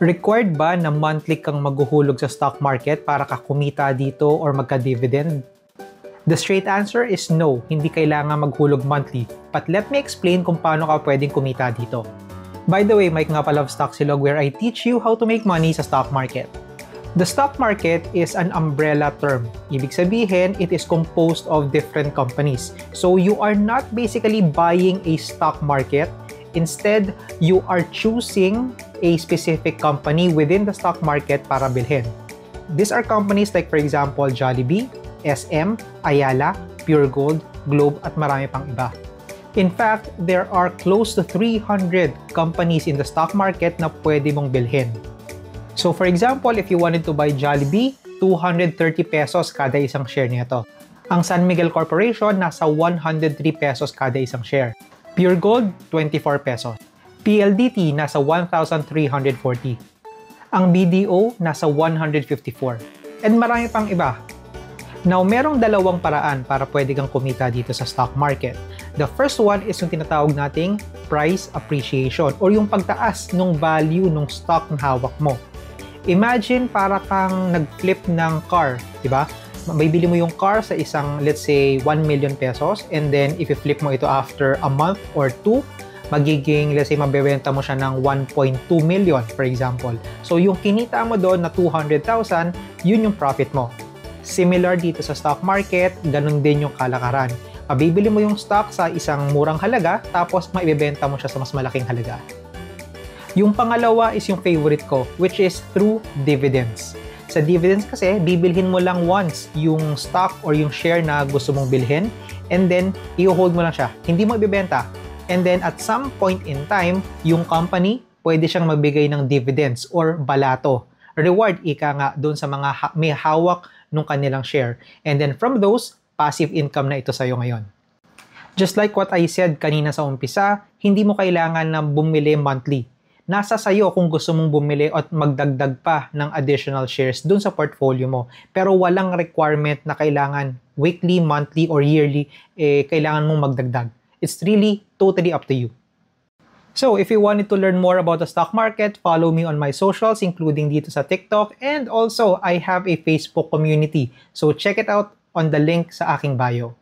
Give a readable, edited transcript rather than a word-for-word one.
Required ba na monthly kang maghuhulog sa stock market para ka kumita dito or magka-dividend? The straight answer is no, hindi kailangan maghulog monthly. But let me explain kung paano ka pwedeng kumita dito. By the way, Mike nga pala of Stocksilog, where I teach you how to make money sa stock market. The stock market is an umbrella term. Ibig sabihin, it is composed of different companies. So you are not basically buying a stock market. Instead, you are choosing a specific company within the stock market para bilhin. These are companies like, for example, Jollibee, SM, Ayala, Pure Gold, Globe, at marami pang iba. In fact, there are close to 300 companies in the stock market na pwede mong bilhin. So for example, if you wanted to buy Jollibee, 230 pesos kada isang share nito. Ang San Miguel Corporation, nasa 103 pesos kada isang share. Pure Gold, 24 pesos. PLDT, nasa 1,340. Ang BDO, nasa 154. And marami pang iba. Now, merong dalawang paraan para pwede kang kumita dito sa stock market. The first one is yung tinatawag nating price appreciation or yung pagtaas ng value ng stock na hawak mo. Imagine para kang nag-flip ng car, di ba? Bibili mo yung car sa isang, let's say, 1 million pesos, and then if you flip mo ito after a month or two, magiging, let's say, mabebenta mo siya ng 1.2 million, for example. So, yung kinita mo doon na 200,000, yun yung profit mo. Similar dito sa stock market, ganun din yung kalakaran. Mabibili mo yung stock sa isang murang halaga, tapos maibebenta mo siya sa mas malaking halaga. Yung pangalawa is yung favorite ko, which is through dividends. Sa dividends kasi, bibilhin mo lang once yung stock or yung share na gusto mong bilhin, and then i-hold mo lang siya. Hindi mo ibibenta. And then at some point in time, yung company pwede siyang magbigay ng dividends or balato. Reward, ika nga, doon sa mga may hawak nung kanilang share. And then from those, passive income na ito sa'yo ngayon. Just like what I said kanina sa umpisa, hindi mo kailangan na bumili monthly. Nasa sayo kung gusto mong bumili at magdagdag pa ng additional shares dun sa portfolio mo. Pero walang requirement na kailangan weekly, monthly, or yearly, kailangan mong magdagdag. It's really totally up to you. So, if you wanted to learn more about the stock market, follow me on my socials, including dito sa TikTok. And also, I have a Facebook community. So, check it out on the link sa aking bio.